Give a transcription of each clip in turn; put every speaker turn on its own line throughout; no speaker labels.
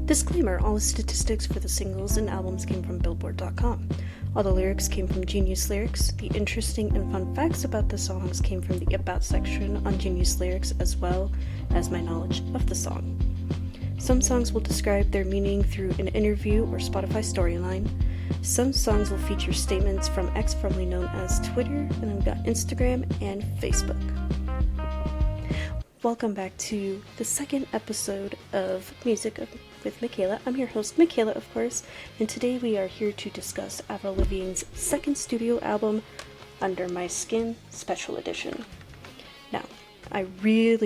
Disclaimer, all the statistics for the singles and albums came from Billboard.com. All the lyrics came from Genius Lyrics. The interesting and fun facts about the songs came from the About section on Genius Lyrics, as well as my knowledge of the song. Some songs will describe their meaning through an interview or Spotify storyline. Some songs will feature statements from X, formerly known as Twitter, and then we've got Instagram and Facebook. Welcome back to the second episode of Music with Michaela. I'm your host, Michaela, of course, and today we are here to discuss Avril Lavigne's second studio album, Under My Skin Special Edition. Now, I really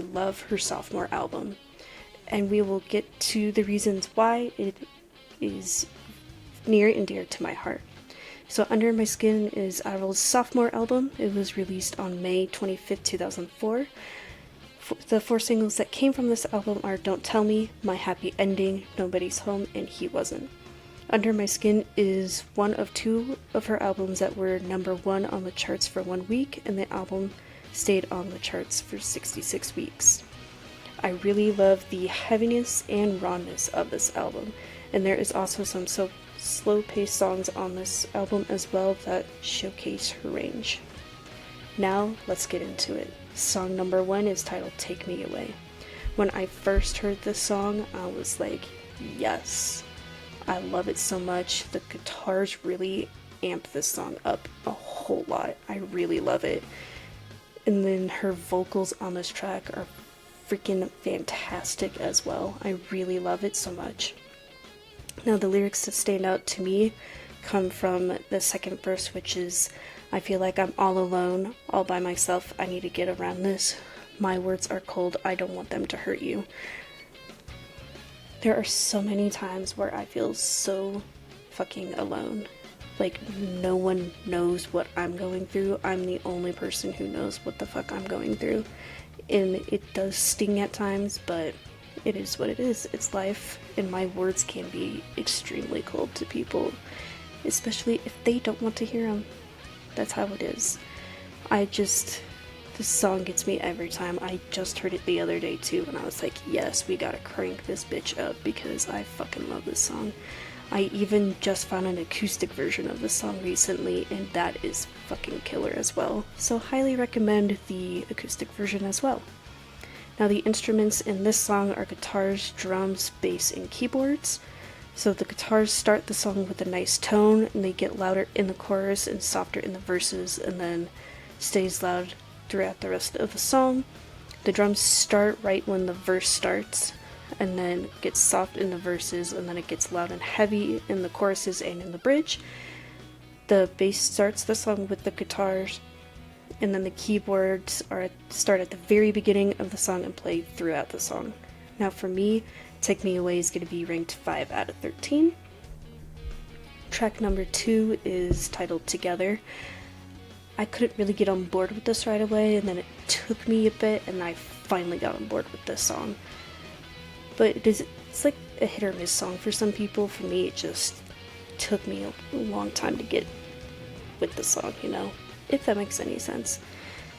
love her sophomore album, and we will get to the reasons why it is near and dear to my heart. So Under My Skin is Avril's sophomore album. It was released on May 25th, 2004. The four singles that came from this album are Don't Tell Me, My Happy Ending, Nobody's Home, and He Wasn't. Under My Skin is one of two of her albums that were number one on the charts for 1 week, and the album stayed on the charts for 66 weeks. I really love the heaviness and rawness of this album, and there is also some slow-paced songs on this album as well that showcase her range. Now, let's get into it. Song number 1 is titled Take Me Away. When I first heard this song, I was like, yes, I love it so much. The guitars really amp this song up a whole lot. I really love it. And then her vocals on this track are freaking fantastic as well. I really love it so much. Now, the lyrics that stand out to me come from the second verse, which is, I feel like I'm all alone, all by myself, I need to get around this. My words are cold, I don't want them to hurt you. There are so many times where I feel so fucking alone. Like, no one knows what I'm going through. I'm the only person who knows what the fuck I'm going through. And it does sting at times, but it is what it is. It's life, and my words can be extremely cold to people, especially if they don't want to hear them. That's how it is. This song gets me every time. I just heard it the other day too, and I was like, yes, we gotta crank this bitch up because I fucking love this song. I even just found an acoustic version of this song recently, and that is fucking killer as well. So highly recommend the acoustic version as well. Now, the instruments in this song are guitars, drums, bass, and keyboards. So the guitars start the song with a nice tone, and they get louder in the chorus and softer in the verses, and then stays loud throughout the rest of the song. The drums start right when the verse starts, and then gets soft in the verses, and then it gets loud and heavy in the choruses and in the bridge. The bass starts the song with the guitars, and then the keyboards start at the very beginning of the song and play throughout the song. Now, for me, Take Me Away is going to be ranked 5 out of 13. Track number 2 is titled Together. I couldn't really get on board with this right away, and then it took me a bit, and I finally got on board with this song. But it's like a hit or miss song for some people. For me, it just took me a long time to get with the song, if that makes any sense.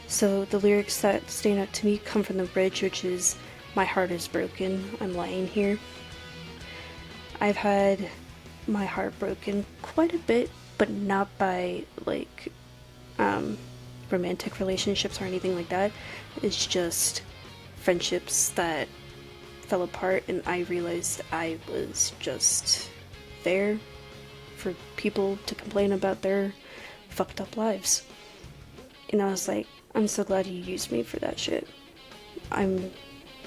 So the lyrics that stand out to me come from the bridge, which is, my heart is broken, I'm lying here. I've had my heart broken quite a bit, but not by romantic relationships or anything like that. It's just friendships that fell apart, and I realized I was just there for people to complain about their fucked up lives. And I was like, I'm so glad you used me for that shit. I'm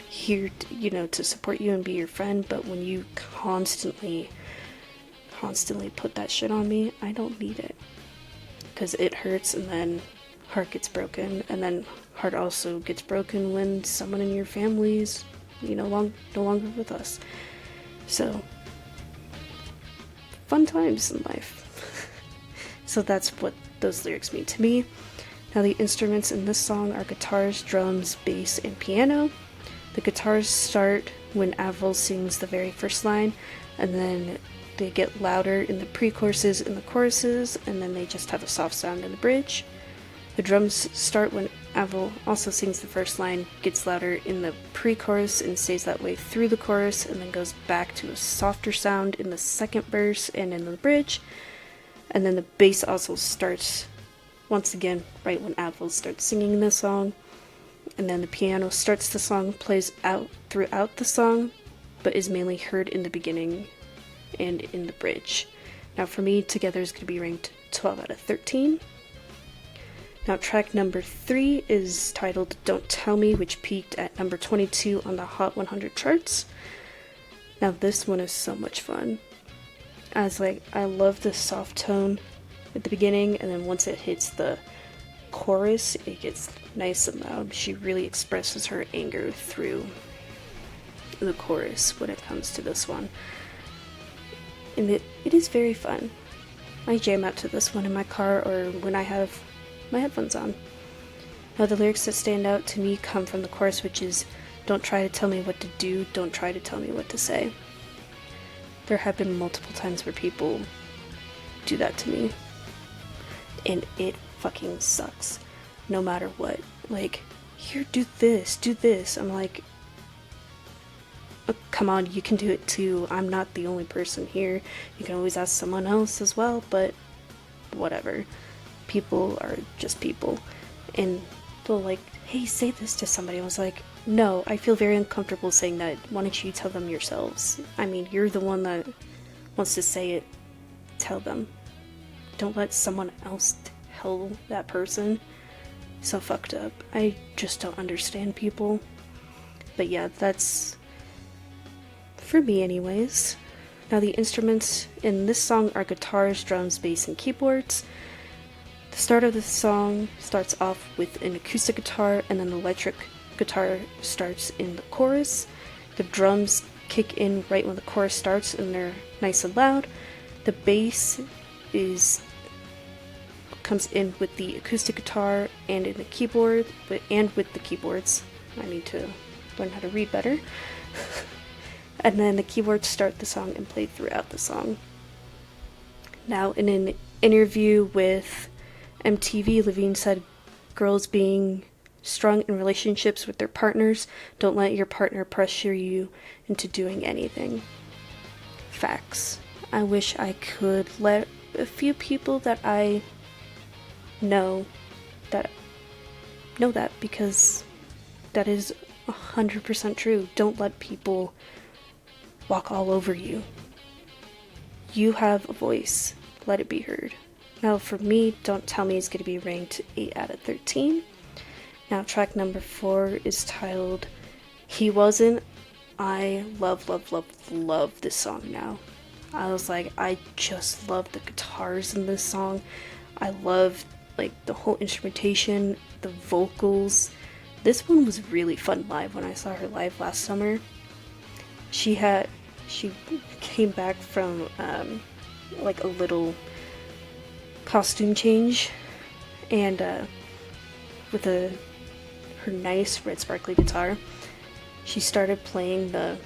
here to support you and be your friend, but when you constantly put that shit on me, I don't need it, because it hurts, and then heart gets broken, and then heart also gets broken when someone in your family is no longer with us. So fun times in life. So that's what those lyrics mean to me. Now, the instruments in this song are guitars, drums, bass, and piano. The guitars start when Avril sings the very first line, and then they get louder in the pre-choruses and the choruses, and then they just have a soft sound in the bridge. The drums start when Avril also sings the first line, gets louder in the pre-chorus and stays that way through the chorus, and then goes back to a softer sound in the second verse and in the bridge. And then the bass also starts once again right when Avril starts singing the song. And then the piano starts the song, plays out throughout the song, but is mainly heard in the beginning and in the bridge. Now for me, Together is going to be ranked 12 out of 13. Now track number 3 is titled Don't Tell Me, which peaked at number 22 on the Hot 100 charts. Now this one is so much fun. I love the soft tone at the beginning, and then once it hits the chorus, it gets nice and loud. She really expresses her anger through the chorus when it comes to this one. And it is very fun. I jam out to this one in my car or when I have my headphones on. Now the lyrics that stand out to me come from the chorus, which is, don't try to tell me what to do, don't try to tell me what to say. There have been multiple times where people do that to me, and it fucking sucks, no matter what. Like, here, do this. I'm like, oh, come on, you can do it too. I'm not the only person here. You can always ask someone else as well, but whatever. People are just people. And they'll like, hey, say this to somebody. I was like, no, I feel very uncomfortable saying that. Why don't you tell them yourselves? I mean, you're the one that wants to say it. Tell them. Don't let someone else tell that person. So fucked up. I just don't understand people. But yeah, that's for me anyways. Now the instruments in this song are guitars, drums, bass, and keyboards. The start of the song starts off with an acoustic guitar, and then the electric guitar starts in the chorus. The drums kick in right when the chorus starts, and they're nice and loud. The bass comes in with the acoustic guitar and in the keyboard, and with the keyboards. I need to learn how to read better. And then the keyboards start the song and play throughout the song. Now, in an interview with MTV, Lavigne said, girls being strong in relationships with their partners, don't let your partner pressure you into doing anything. Facts. I wish I could let a few people that I know that, because that is 100% true. Don't let people walk all over you. You have a voice. Let it be heard. Now for me, Don't Tell Me is going to be ranked 8 out of 13. Now track number 4 is titled He Wasn't. I love this song now. I was like, I just love the guitars in this song. I love like the whole instrumentation, the vocals. This one was really fun live when I saw her live last summer. She came back from like a little costume change, and with her nice red sparkly guitar, she started playing the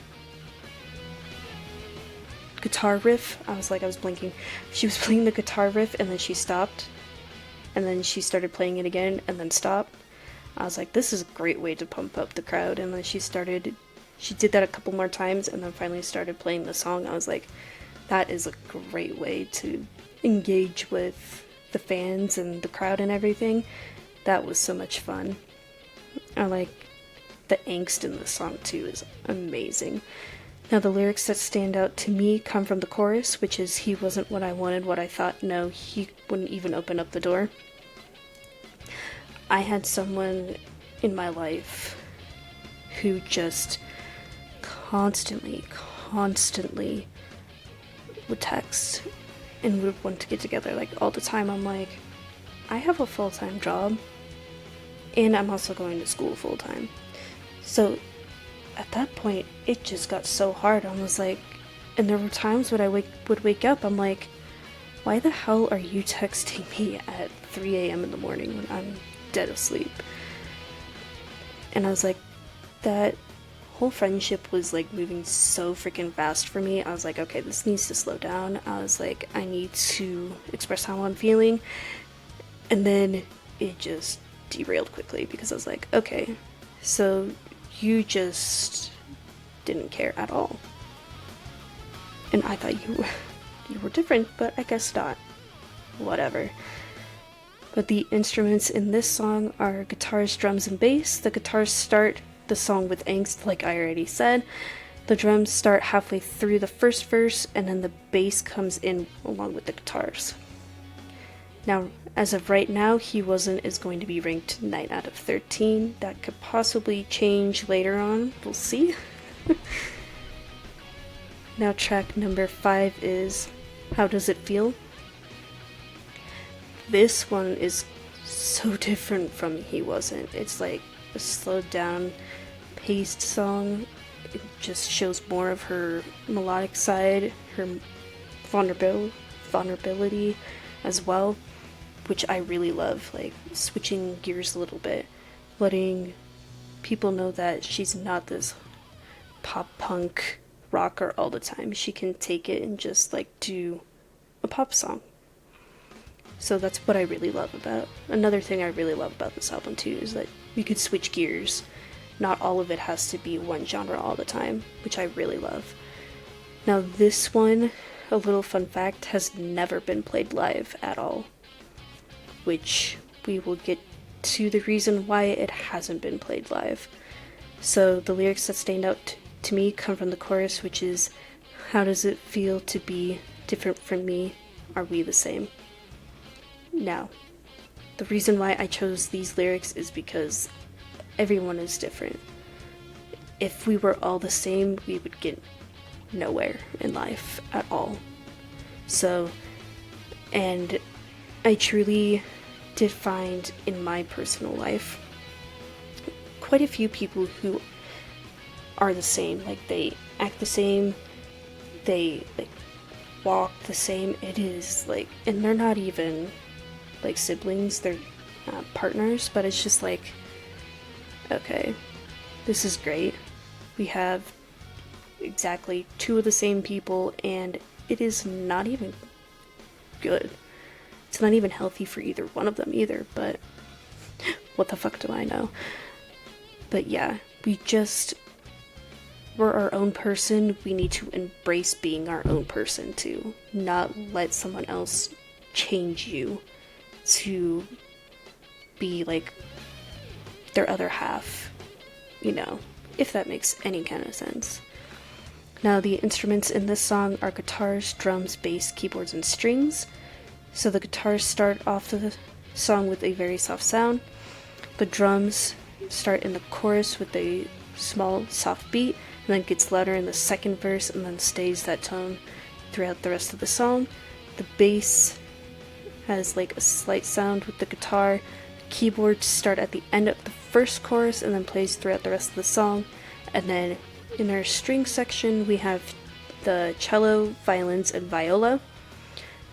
guitar riff. I was blinking. She was playing the guitar riff, and then she stopped, and then she started playing it again, and then stopped. I was like, this is a great way to pump up the crowd. And then she did that a couple more times, and then finally started playing the song. I was like, that is a great way to engage with the fans and the crowd and everything. That was so much fun. I like the angst in the song too is amazing. Now the lyrics that stand out to me come from the chorus, which is, he wasn't what I wanted, what I thought. No, he wouldn't even open up the door. I had someone in my life who just constantly would text and would want to get together like all the time. I'm like, I have a full-time job and I'm also going to school full-time. So at that point, it just got so hard. I was like, and there were times when I would wake up, I'm like, why the hell are you texting me at 3 a.m. in the morning when I'm dead asleep? And I was like, that whole friendship was like moving so freaking fast for me. I was like, okay, this needs to slow down. I was like, I need to express how I'm feeling. And then it just derailed quickly because I was like, okay, so you just didn't care at all. And I thought you were different, but I guess not. Whatever. But the instruments in this song are guitars, drums, and bass. The guitars start the song with angst, like I already said. The drums start halfway through the first verse, and then the bass comes in along with the guitars. Now, as of right now, He Wasn't is going to be ranked 9 out of 13. That could possibly change later on. We'll see. Now, track number 5 is How Does It Feel? This one is so different from He Wasn't. It's like a slowed down, paced song. It just shows more of her melodic side, her vulnerability as well, which I really love, like switching gears a little bit, letting people know that she's not this pop punk rocker all the time. She can take it and just like do a pop song. So that's what I really love about. Another thing I really love about this album too is that you could switch gears. Not all of it has to be one genre all the time, which I really love. Now this one, a little fun fact, has never been played live at all, which we will get to the reason why it hasn't been played live. So the lyrics that stand out to me come from the chorus, which is, how does it feel to be different from me? Are we the same? Now, the reason why I chose these lyrics is because everyone is different. If we were all the same, we would get nowhere in life at all. So, and I truly did find in my personal life quite a few people who are the same. Like, they act the same, they like walk the same. It is like, and they're not even like siblings, they're partners, but it's just like, okay, this is great. We have exactly 2 of the same people, and it is not even good. It's not even healthy for either one of them either, but what the fuck do I know? But yeah, we're our own person. We need to embrace being our own person too. Not let someone else change you to be like their other half, you know, if that makes any kind of sense. Now, the instruments in this song are guitars, drums, bass, keyboards, and strings. So the guitars start off the song with a very soft sound. The drums start in the chorus with a small, soft beat, and then gets louder in the second verse, and then stays that tone throughout the rest of the song. The bass has like a slight sound with the guitar. Keyboards start at the end of the first chorus and then plays throughout the rest of the song. And then in our string section we have the cello, violins, and viola.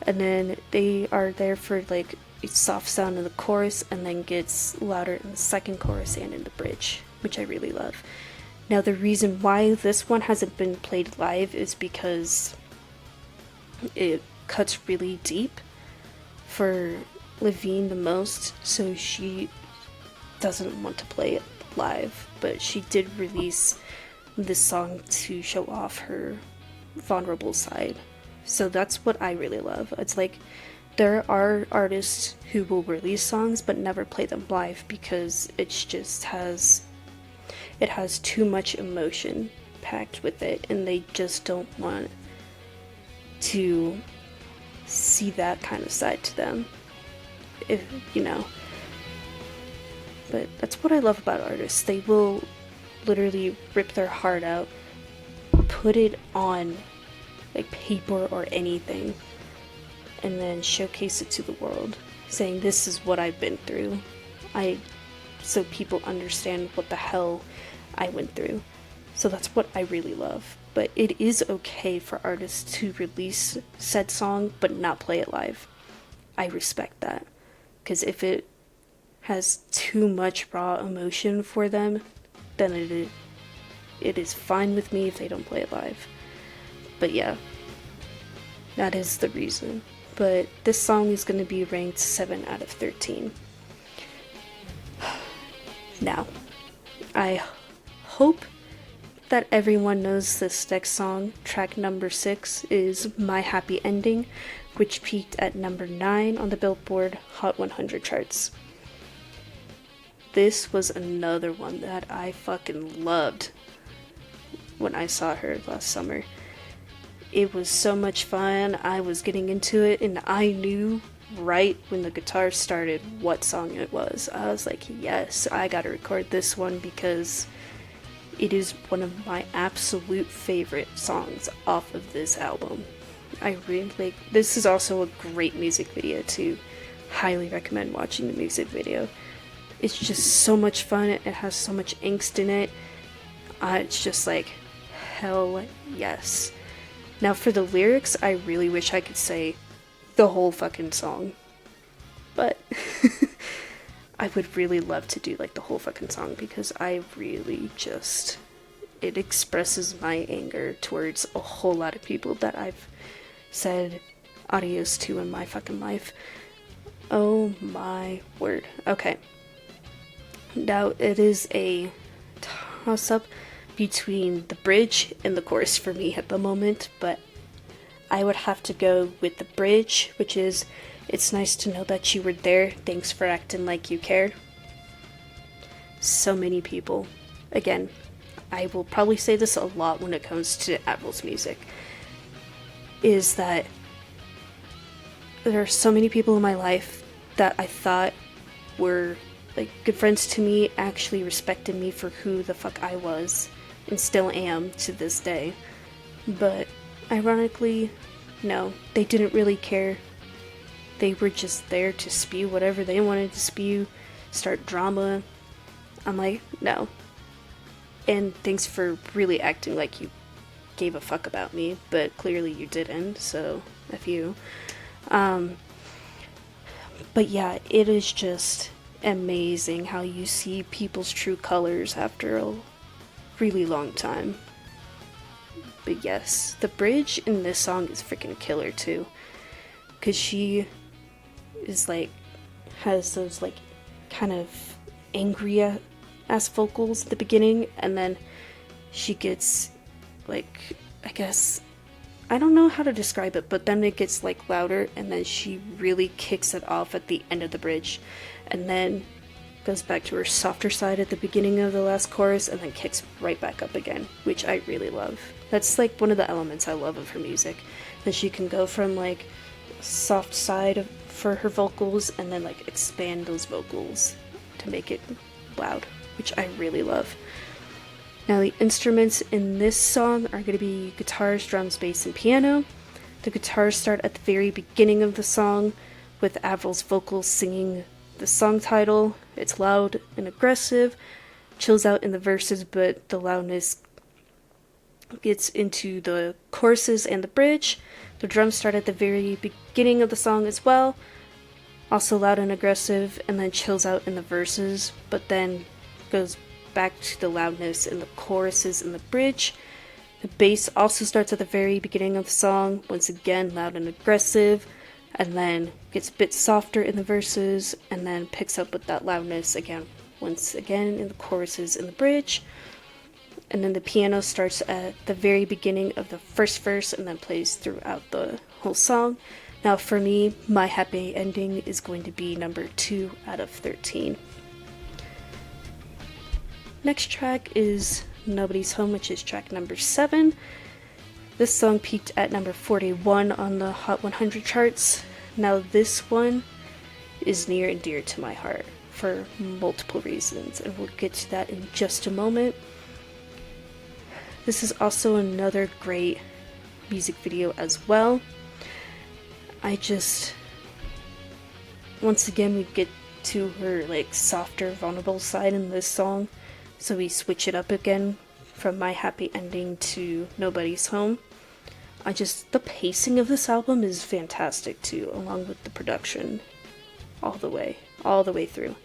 And then they are there for like a soft sound in the chorus and then gets louder in the second chorus and in the bridge, which I really love. Now, the reason why this one hasn't been played live is because it cuts really deep for Lavigne the most, so she doesn't want to play it live, but she did release this song to show off her vulnerable side. So that's what I really love. It's like, there are artists who will release songs but never play them live because it has too much emotion packed with it, and they just don't want to see that kind of side to them, if you know. But that's what I love about artists. They will literally rip their heart out, put it on like paper or anything, and then showcase it to the world, saying this is what I've been through, so people understand what the hell I went through. So that's what I really love. But it is okay for artists to release said song but not play it live. I respect that, because if it has too much raw emotion for them, then it is fine with me if they don't play it live. But yeah, that is the reason. But this song is going to be ranked 7 out of 13. Now, I hope that everyone knows this next song. Track number 6 is My Happy Ending, which peaked at number 9 on the Billboard Hot 100 charts. This was another one that I fucking loved when I saw her last summer. It was so much fun. I was getting into it, and I knew right when the guitar started what song it was. I was like, yes, I gotta record this one because it is one of my absolute favorite songs off of this album. I really like. This is also a great music video too. Highly recommend watching the music video. It's just so much fun. It has so much angst in it. It's just like, hell yes. Now for the lyrics, I really wish I could say the whole fucking song. But I would really love to do like the whole fucking song because I really just, it expresses my anger towards a whole lot of people that I've said adios to in my fucking life. Oh my word. Okay. Now it is a toss-up between the bridge and the chorus for me at the moment, but I would have to go with the bridge, which is, it's nice to know that you were there, thanks for acting like you cared. So many people, again, I will probably say this a lot when it comes to Avril's music, is that there are so many people in my life that I thought were like good friends to me, actually respected me for who the fuck I was, and still am to this day. But ironically, no, they didn't really care. They were just there to spew whatever they wanted to spew, start drama. I'm like, no. And thanks for really acting like you gave a fuck about me, but clearly you didn't, so F you. But yeah, it is just amazing how you see people's true colors after a really long time. But yes, the bridge in this song is freaking killer too, because she is like, has those like kind of angry ass vocals at the beginning, and then she gets like, I guess, I don't know how to describe it, but then it gets like louder, and then she really kicks it off at the end of the bridge, and then goes back to her softer side at the beginning of the last chorus, and then kicks right back up again, which I really love. That's like one of the elements I love of her music, that she can go from like soft side for her vocals and then like expand those vocals to make it loud, which I really love. Now the instruments in this song are going to be guitars, drums, bass, and piano. The guitars start at the very beginning of the song with Avril's vocals singing the song title. It's loud and aggressive, chills out in the verses, but the loudness gets into the choruses and the bridge. The drums start at the very beginning of the song as well, also loud and aggressive, and then chills out in the verses, but then goes back to the loudness in the choruses and the bridge. The bass also starts at the very beginning of the song, once again loud and aggressive, and then gets a bit softer in the verses, and then picks up with that loudness again, once again in the choruses and the bridge. And then the piano starts at the very beginning of the first verse and then plays throughout the whole song. Now for me, My Happy Ending is going to be number 2 out of 13. Next track is Nobody's Home, which is track number 7. This song peaked at number 41 on the Hot 100 charts. Now this one is near and dear to my heart for multiple reasons, and we'll get to that in just a moment. This is also another great music video as well. Once again, we get to her like softer, vulnerable side in this song, so we switch it up again from My Happy Ending to Nobody's Home. The pacing of this album is fantastic too, along with the production all the way through.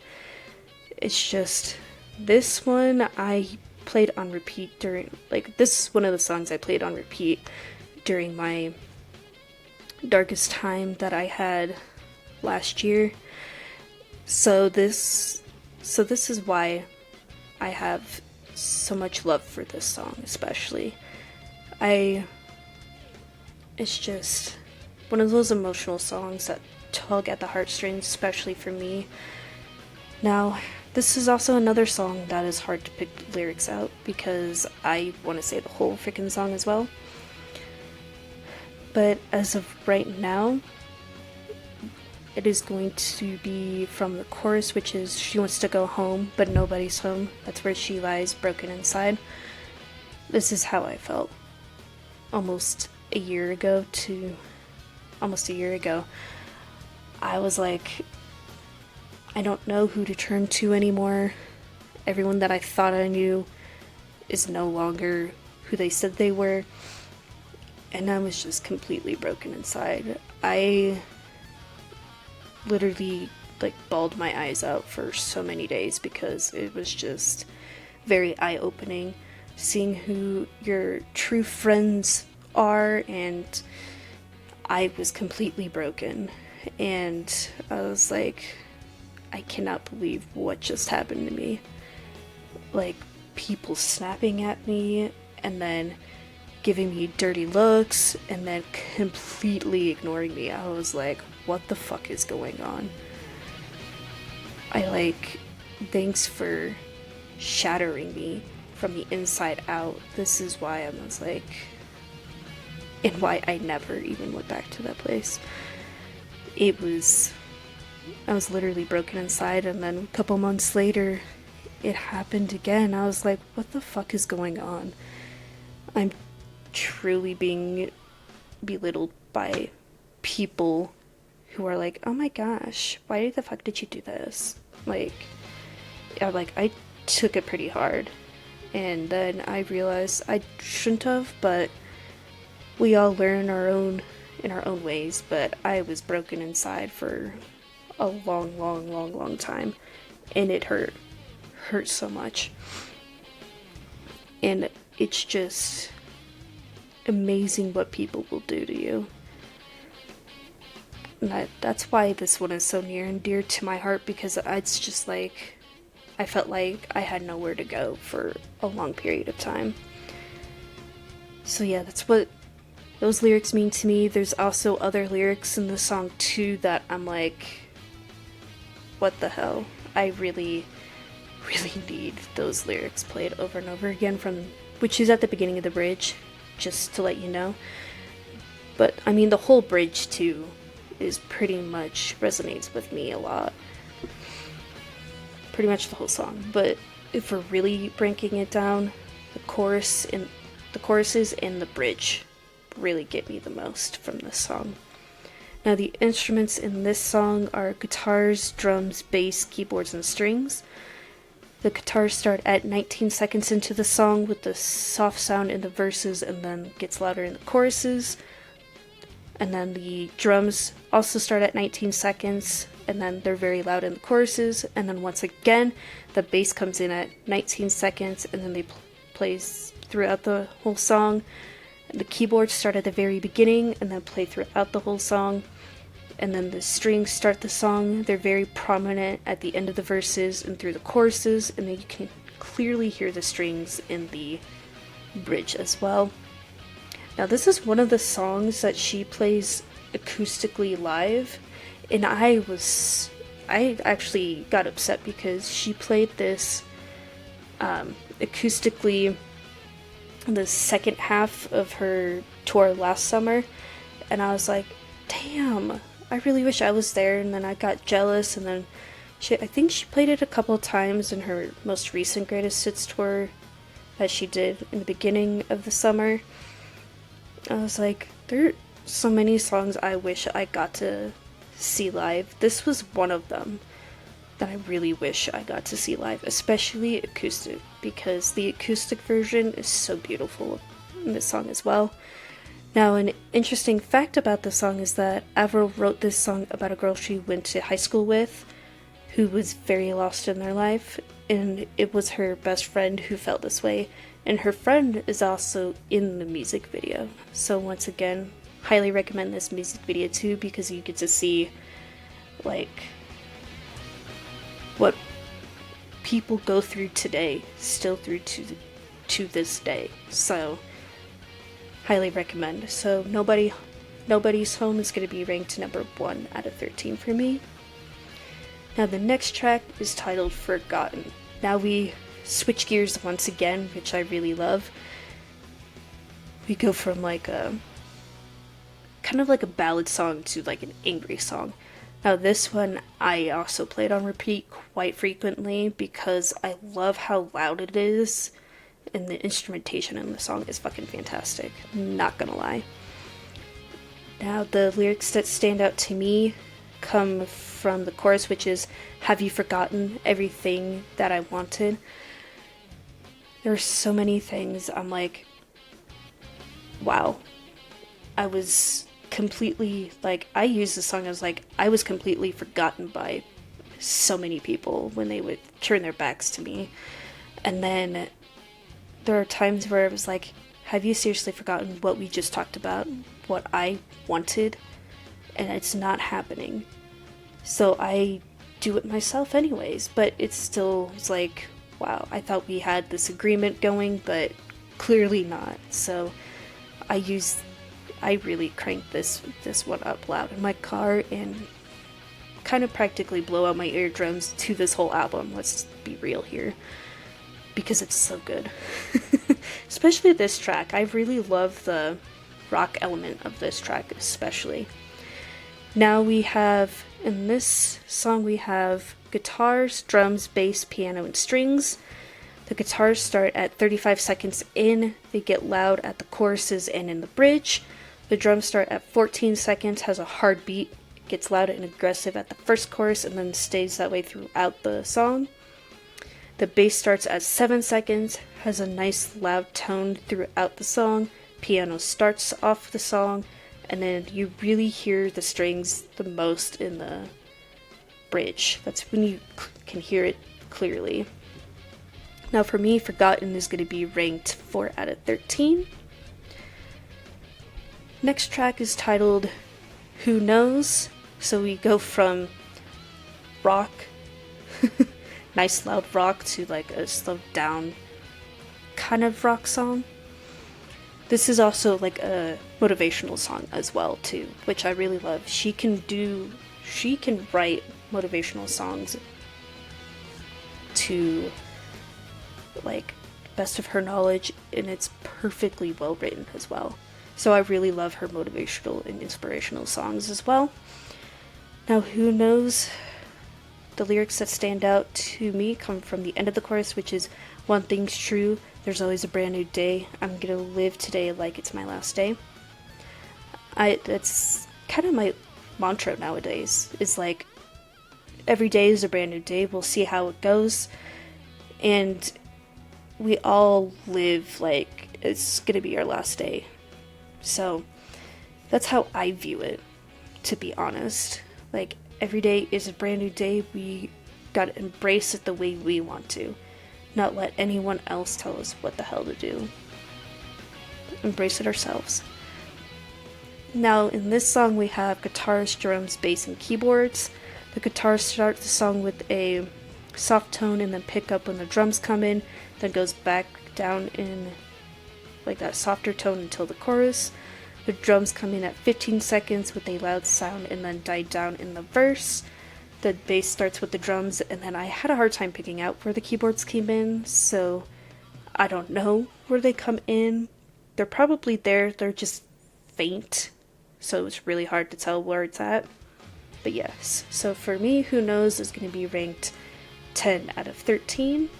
It's just, this one I played on repeat this is one of the songs I played on repeat during my darkest time that I had last year. So this is why I have so much love for this song, especially. It's just one of those emotional songs that tug at the heartstrings, especially for me. Now, this is also another song that is hard to pick lyrics out because I want to say the whole freaking song as well. But as of right now, it is going to be from the chorus, which is she wants to go home, but nobody's home. That's where she lies broken inside. This is how I felt almost a year ago. I was like, I don't know who to turn to anymore. Everyone that I thought I knew is no longer who they said they were. And I was just completely broken inside. I literally bawled my eyes out for so many days because it was just very eye-opening seeing who your true friends are, and I was completely broken. And I was like, I cannot believe what just happened to me. People snapping at me and then giving me dirty looks and then completely ignoring me. I was like, what the fuck is going on? Thanks for shattering me from the inside out. This is why I was like, and why I never even went back to that place. I was literally broken inside, and then a couple months later, it happened again. I was like, what the fuck is going on? I'm truly being belittled by people who are like, oh my gosh, why the fuck did you do this? I took it pretty hard. And then I realized I shouldn't have, but we all learn in our own ways. But I was broken inside for a long time, and it hurt so much. And it's just amazing what people will do to you. And that's why this one is so near and dear to my heart, because it's just like, I felt like I had nowhere to go for a long period of time. So yeah, that's what those lyrics mean to me. There's also other lyrics in the song too that I'm like, what the hell? I really need those lyrics played over and over again, which is at the beginning of the bridge, just to let you know. But I mean, the whole bridge too is pretty much resonates with me a lot. Pretty much the whole song. But if we're really breaking it down, the choruses and the bridge really get me the most from this song. Now, the instruments in this song are guitars, drums, bass, keyboards, and strings. The guitars start at 19 seconds into the song with the soft sound in the verses and then gets louder in the choruses. And then the drums also start at 19 seconds and then they're very loud in the choruses. And then once again, the bass comes in at 19 seconds and then they plays throughout the whole song. The keyboards start at the very beginning and then play throughout the whole song. And then the strings start the song. They're very prominent at the end of the verses and through the choruses, and then you can clearly hear the strings in the bridge as well. Now, this is one of the songs that she plays acoustically live, and I actually got upset because she played this acoustically the second half of her tour last summer, and I was like, damn, I really wish I was there. And then I got jealous, and then I think she played it a couple times in her most recent Greatest Hits tour that she did in the beginning of the summer. I was like, there are so many songs I wish I got to see live. This was one of them that I really wish I got to see live, especially acoustic, because the acoustic version is so beautiful in this song as well. Now, an interesting fact about this song is that Avril wrote this song about a girl she went to high school with who was very lost in their life, and it was her best friend who felt this way, and her friend is also in the music video. So once again, highly recommend this music video too, because you get to see what people go through today, still through to this day. So highly recommend. So Nobody's Home is going to be ranked number 1 out of 13 for me. Now the next track is titled Forgotten. Now we switch gears once again, which I really love. We go from like a kind of like a ballad song to like an angry song. Now this one I also played on repeat quite frequently because I love how loud it is, and the instrumentation in the song is fucking fantastic. Not gonna lie. Now the lyrics that stand out to me come from the chorus, which is, "Have you forgotten everything that I wanted?" There are so many things I'm like, wow. I was completely, like, I used the song as like, I was completely forgotten by so many people when they would turn their backs to me. And then there are times where I was like, have you seriously forgotten what we just talked about? What I wanted? And it's not happening. So I do it myself anyways, but it's still like, wow, I thought we had this agreement going, but clearly not. So I really cranked this one up loud in my car and kind of practically blow out my eardrums to this whole album. Let's be real here, because it's so good. Especially this track. I really love the rock element of this track especially. Now we have, in this song we have guitars, drums, bass, piano, and strings. The guitars start at 35 seconds in, they get loud at the choruses and in the bridge. The drums start at 14 seconds, has a hard beat, gets loud and aggressive at the first chorus, and then stays that way throughout the song. The bass starts at 7 seconds, has a nice loud tone throughout the song. Piano starts off the song, and then you really hear the strings the most in the bridge. That's when you can hear it clearly. Now for me, Forgotten is going to be ranked 4 out of 13. Next track is titled Who Knows? So we go from rock, nice loud rock, to like a slowed down kind of rock song. This is also like a motivational song as well too, which I really love. She can write motivational songs to like best of her knowledge, and it's perfectly well written as well. So I really love her motivational and inspirational songs as well. Now, Who Knows? The lyrics that stand out to me come from the end of the chorus, which is, "One thing's true, there's always a brand new day. I'm gonna live today like it's my last day." That's kind of my mantra nowadays, is like, every day is a brand new day, we'll see how it goes. And we all live like it's gonna be our last day. So that's how I view it, to be honest. Like, every day is a brand new day. We gotta embrace it the way we want to, not let anyone else tell us what the hell to do. Embrace it ourselves. Now in this song we have guitars, drums, bass, and keyboards. The guitars start the song with a soft tone and then pick up when the drums come in, then goes back down in like that softer tone until the chorus. The drums come in at 15 seconds with a loud sound and then die down in the verse. The bass starts with the drums, and then I had a hard time picking out where the keyboards came in, so I don't know where they come in. They're probably there, they're just faint, so it's really hard to tell where it's at. But yes, so for me, Who Knows is going to be ranked 10 out of 13.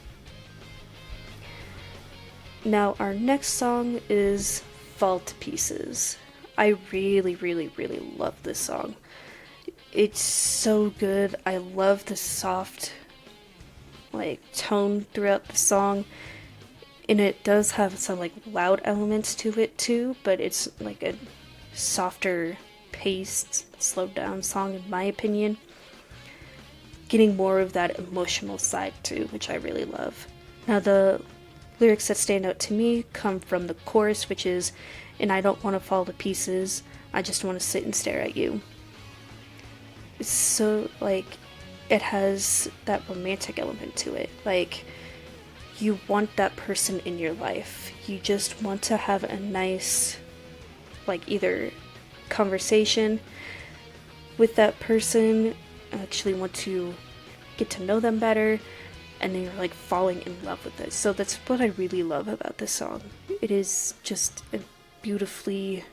Now our next song is Fall to Pieces. I really, really, really love this song. It's so good. I love the soft like tone throughout the song, and it does have some like loud elements to it too, but it's like a softer paced, slowed down song in my opinion, getting more of that emotional side too, which I really love. Now the lyrics that stand out to me come from the chorus, which is, "And I don't want to fall to pieces, I just want to sit and stare at you." It's so like, it has that romantic element to it. Like, you want that person in your life. You just want to have a nice, like, either conversation with that person, actually want to get to know them better, and then you're like falling in love with it. So that's what I really love about this song. It is just a beautifully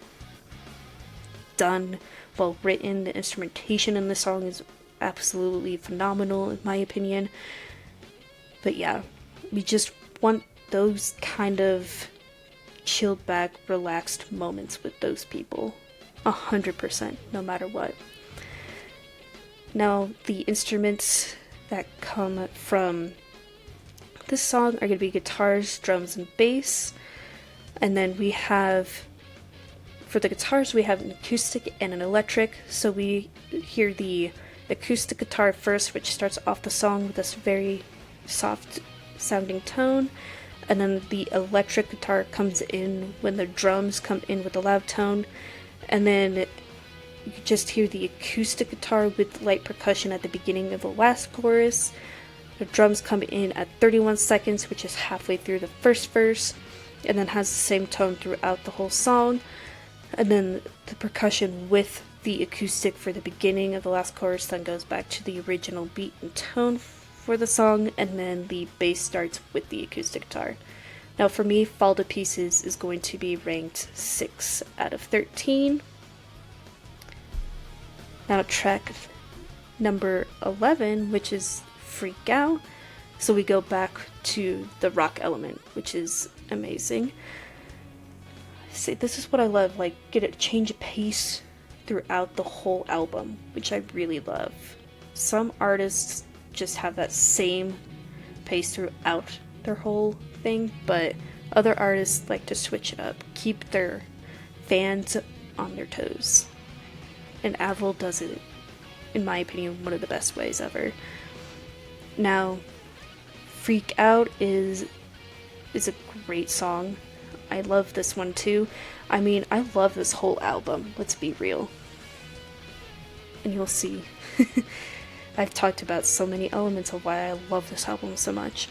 done, well written. The instrumentation in the song is absolutely phenomenal in my opinion. But yeah, we just want those kind of chilled back, relaxed moments with those people. 100%, no matter what. Now, the instruments that come from this song are going to be guitars, drums, and bass. And then we have, for the guitars, we have an acoustic and an electric. So we hear the acoustic guitar first, which starts off the song with this very soft sounding tone. And then the electric guitar comes in when the drums come in with a loud tone. And then you just hear the acoustic guitar with light percussion at the beginning of the last chorus. The drums come in at 31 seconds, which is halfway through the first verse, and then has the same tone throughout the whole song. And then the percussion with the acoustic for the beginning of the last chorus then goes back to the original beat and tone for the song, and then the bass starts with the acoustic guitar. Now for me, Fall to Pieces is going to be ranked 6 out of 13. Now track number 11, which is Freak Out. So we go back to the rock element, which is amazing. See, this is what I love, like, get a change of pace throughout the whole album, which I really love. Some artists just have that same pace throughout their whole thing, but other artists like to switch it up, keep their fans on their toes. And Avril does it, in my opinion, one of the best ways ever. Now, Freak Out is a great song. I love this one too. I mean, I love this whole album, let's be real. And you'll see. I've talked about so many elements of why I love this album so much.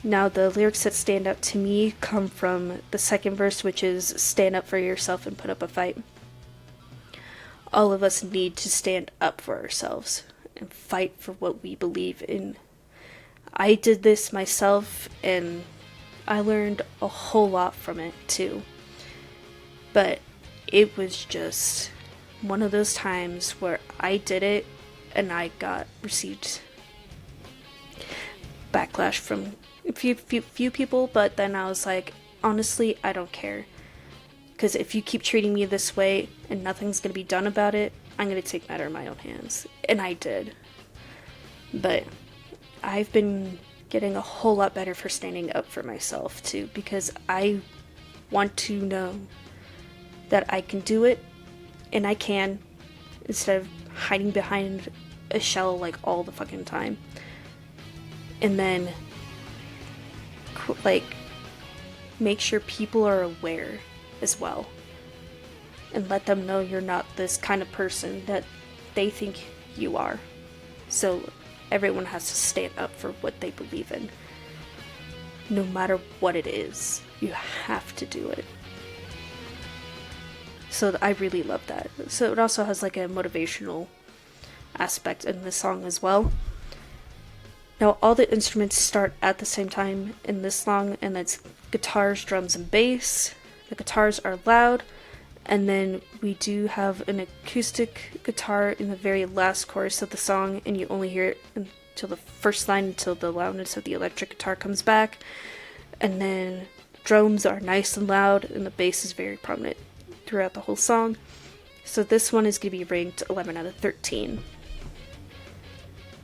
Now, the lyrics that stand out to me come from the second verse, which is stand up for yourself and put up a fight. All of us need to stand up for ourselves and fight for what we believe in. I did this myself, and I learned a whole lot from it too. But it was just one of those times where I did it and I received backlash from a few people, but then I was like, honestly, I don't care. Because if you keep treating me this way and nothing's going to be done about it, I'm going to take matter in my own hands. And I did. But I've been getting a whole lot better for standing up for myself too, because I want to know that I can do it, and I can, instead of hiding behind a shell like all the fucking time. And then, like, make sure people are aware as well, and let them know you're not this kind of person that they think you are. So everyone has to stand up for what they believe in, no matter what it is. You have to do it. So I really love that. So it also has like a motivational aspect in the song as well. Now, all the instruments start at the same time in this song, and that's guitars, drums, and bass. The guitars are loud, and then we do have an acoustic guitar in the very last chorus of the song, and you only hear it until the first line, until the loudness of the electric guitar comes back. And then drums are nice and loud, and the bass is very prominent throughout the whole song. So this one is going to be ranked 11 out of 13.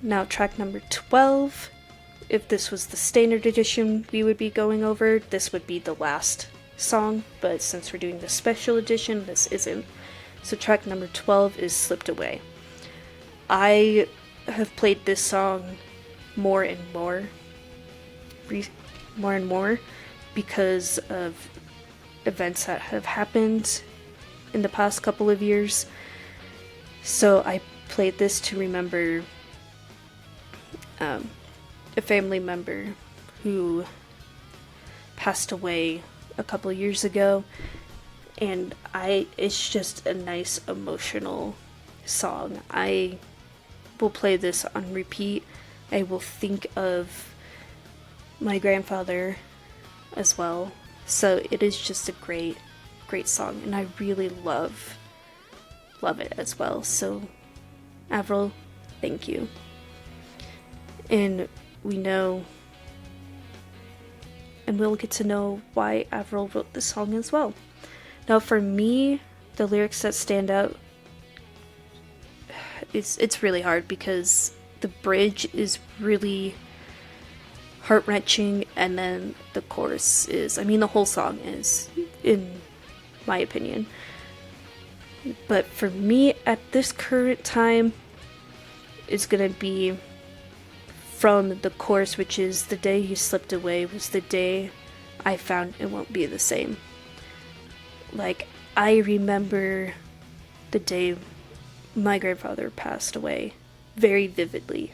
Now, track number 12. If this was the standard edition we would be going over, this would be the last song, but since we're doing the special edition, this isn't. So track number 12 is Slipped Away. I have played this song more and more because of events that have happened in the past couple of years. So I played this to remember a family member who passed away a couple years ago, and it's just a nice emotional song. I will play this on repeat. I will think of my grandfather as well. So it is just a great song, and I really love it as well. So Avril, thank you. And we know, and we'll get to know why Avril wrote this song as well. Now for me, the lyrics that stand out, it's really hard because the bridge is really heart-wrenching, and then the chorus is, the whole song is, in my opinion. But for me, at this current time, it's gonna be from the chorus, which is, "The day you slipped away was the day I found it won't be the same." Like, I remember the day my grandfather passed away very vividly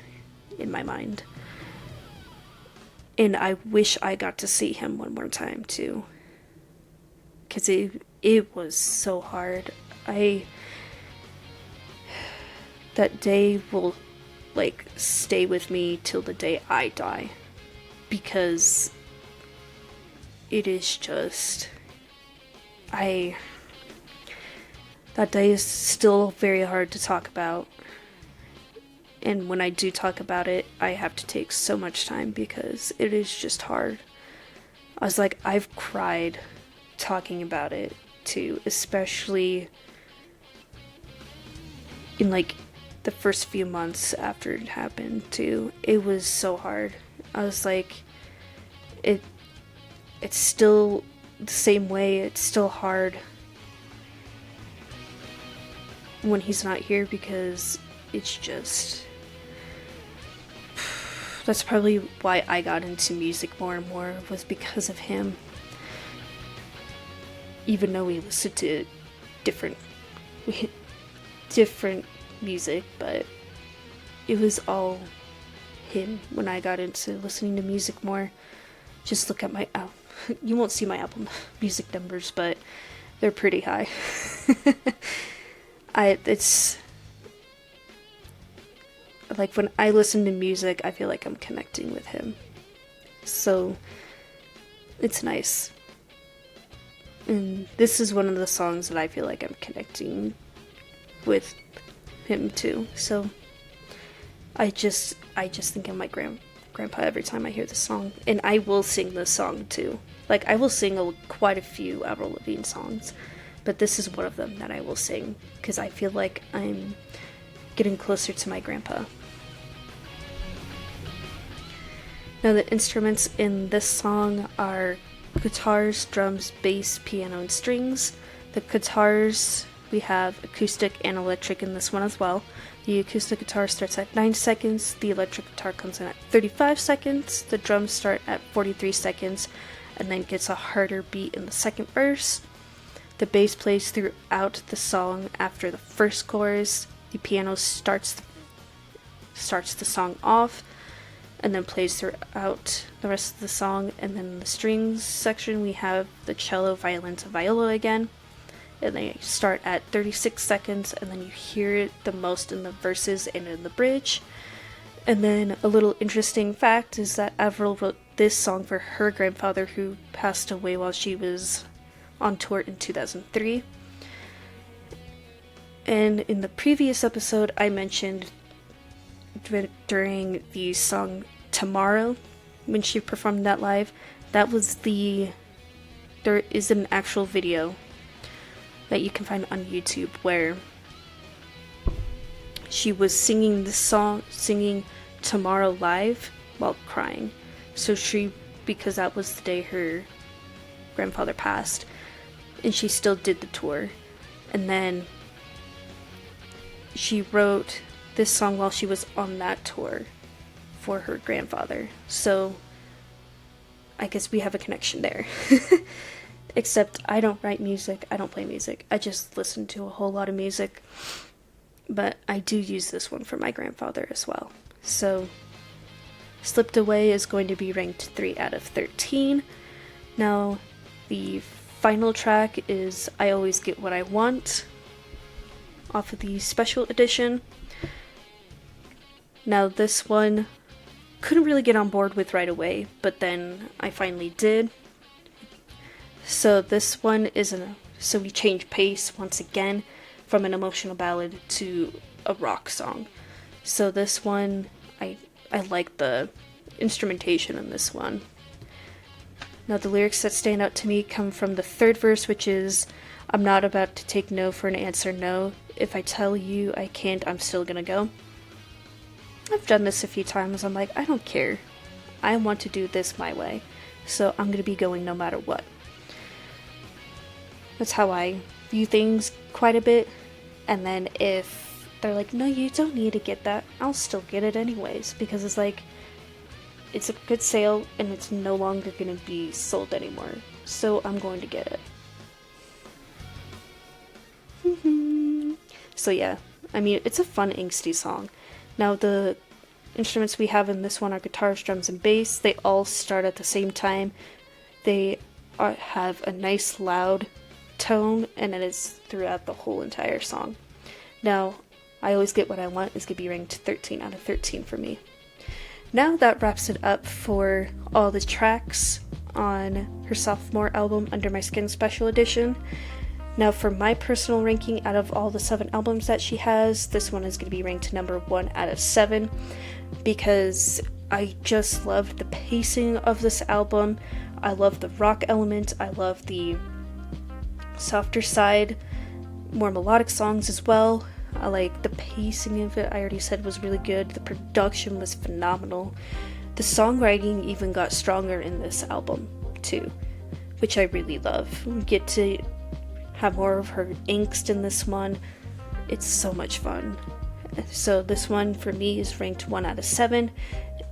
in my mind. And I wish I got to see him one more time too, because it was so hard. That day will like stay with me till the day I die, because it is just, that day is still very hard to talk about. And when I do talk about it, I have to take so much time because it is just hard. I was like, I've cried talking about it too, especially in like the first few months after it happened too. It was so hard. I was like, it's still the same way. It's still hard when he's not here, because it's just, that's probably why I got into music more and more, was because of him. Even though we listened to different music, but it was all him when I got into listening to music more. Just look at my, you won't see my album music numbers, but they're pretty high. It's like, when I listen to music, I feel like I'm connecting with him. So it's nice. And this is one of the songs that I feel like I'm connecting with him too. So I just think of my grandpa every time I hear this song. And I will sing this song too. Like, I will sing quite a few Avril Lavigne songs, but this is one of them that I will sing, because I feel like I'm getting closer to my grandpa. Now, the instruments in this song are guitars, drums, bass, piano, and strings. The guitars, we have acoustic and electric in this one as well. The acoustic guitar starts at 9 seconds, the electric guitar comes in at 35 seconds, the drums start at 43 seconds, and then gets a harder beat in the second verse. The bass plays throughout the song after the first chorus. The piano starts the song off, and then plays throughout the rest of the song. And then in the strings section, we have the cello, violins, and viola again. And they start at 36 seconds, and then you hear it the most in the verses and in the bridge. And then a little interesting fact is that Avril wrote this song for her grandfather, who passed away while she was on tour in 2003. And in the previous episode, I mentioned during the song Tomorrow, when she performed that live, there is an actual video that you can find on YouTube where she was singing this song, singing Tomorrow live while crying. So because that was the day her grandfather passed, and she still did the tour. And then she wrote this song while she was on that tour for her grandfather. So I guess we have a connection there. Except I don't write music, I don't play music. I just listen to a whole lot of music. But I do use this one for my grandfather as well. So Slipped Away is going to be ranked 3 out of 13. Now, the final track is I Always Get What I Want, off of the special edition. Now, this one couldn't really get on board with right away, but then I finally did. So this one so we change pace once again from an emotional ballad to a rock song. So this one, I like the instrumentation in this one. Now the lyrics that stand out to me come from the third verse, which is, I'm not about to take no for an answer, no. If I tell you I can't, I'm still gonna go. I've done this a few times. I'm like, I don't care. I want to do this my way. So I'm gonna be going no matter what. That's how I view things quite a bit. And then if they're like, no, you don't need to get that, I'll still get it anyways. Because it's like, it's a good sale and it's no longer going to be sold anymore. So I'm going to get it. So yeah, I mean, it's a fun angsty song. Now the instruments we have in this one are guitars, drums, and bass. They all start at the same time. They have a nice loud tone, and it is throughout the whole entire song. Now, I Always Get What I Want is going to be ranked 13 out of 13 for me. Now that wraps it up for all the tracks on her sophomore album, Under My Skin Special Edition. Now for my personal ranking, out of all the 7 albums that she has, this one is going to be ranked number 1 out of 7, because I just loved the pacing of this album. I love the rock element, I love the softer side, more melodic songs as well. I like the pacing of it, I already said was really good. The production was phenomenal. The songwriting even got stronger in this album too, which I really love. We get to have more of her angst in this one. It's so much fun. So this one for me is ranked 1 out of 7,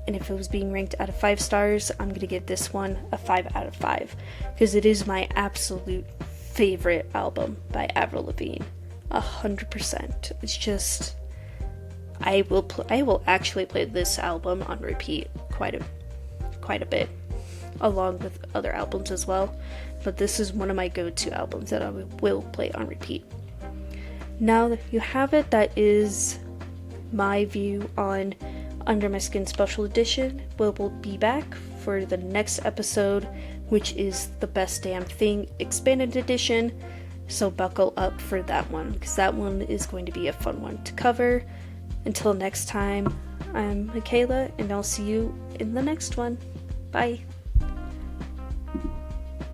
and if it was being ranked out of 5 stars, I'm gonna give this one a 5 out of 5, because it is my absolute favorite album by Avril Lavigne. 100%. It's just, I will actually play this album on repeat quite a bit, along with other albums as well, but this is one of my go-to albums that I will play on repeat. Now that you have it, that is my view on Under My Skin Special Edition. We'll be back for the next episode, which is the Best Damn Thing Expanded Edition. So buckle up for that one, because that one is going to be a fun one to cover. Until next time, I'm Michaela, and I'll see you in the next one. Bye.